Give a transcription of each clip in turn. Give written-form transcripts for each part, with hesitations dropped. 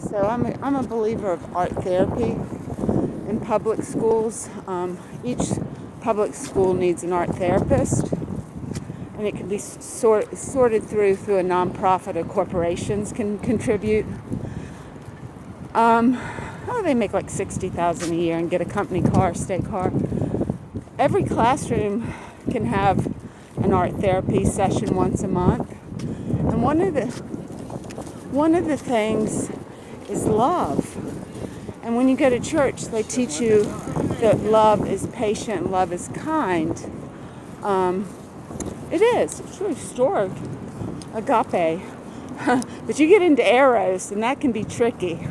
So I'm a believer of art therapy in public schools. Each public school needs an art therapist, and it can be sorted through a nonprofit, or corporations can contribute. They make like $60,000 a year and get a company car, state car. Every classroom can have an art therapy session once a month, and one of the things is love. And when you go to church, they teach you that love is patient, love is kind. It's true story, agape. But you get into eros, and that can be tricky.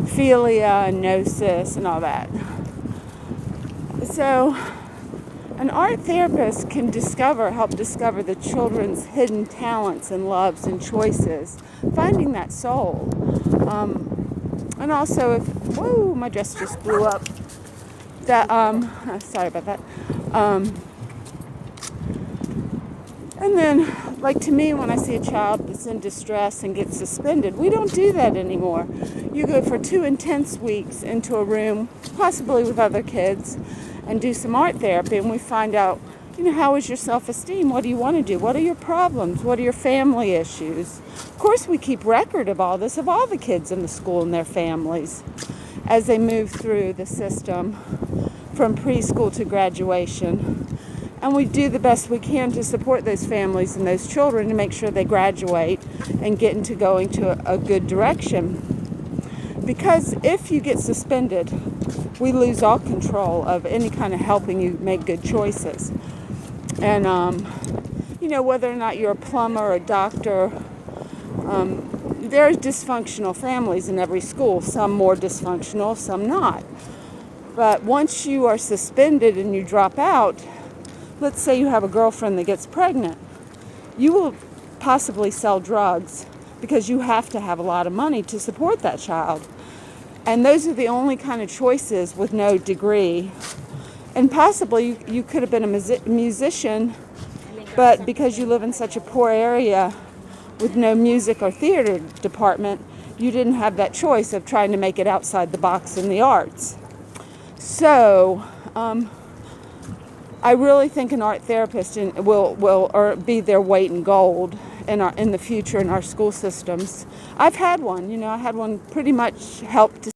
Philia and gnosis and all that. So an art therapist can help discover the children's hidden talents and loves and choices, finding that soul. And also, my dress just blew up. Sorry about that. And then, like, to me, when I see a child that's in distress and gets suspended, we don't do that anymore. You go for 2 intense weeks into a room, possibly with other kids, and do some art therapy, and we find out, how is your self-esteem? What do you want to do? What are your problems? What are your family issues? Of course, we keep record of all this, of all the kids in the school and their families, as they move through the system from preschool to graduation. And we do the best we can to support those families and those children to make sure they graduate and get into going to a good direction. Because if you get suspended, we lose all control of any kind of helping you make good choices. And, whether or not you're a plumber or a doctor, there are dysfunctional families in every school, some more dysfunctional, some not. But once you are suspended and you drop out, let's say you have a girlfriend that gets pregnant, you will possibly sell drugs because you have to have a lot of money to support that child. And those are the only kind of choices with no degree. And possibly you could have been a musician, but because you live in such a poor area with no music or theater department, you didn't have that choice of trying to make it outside the box in the arts. So, I really think an art therapist will be their weight in gold in the future in our school systems. I've had one. I had one pretty much help to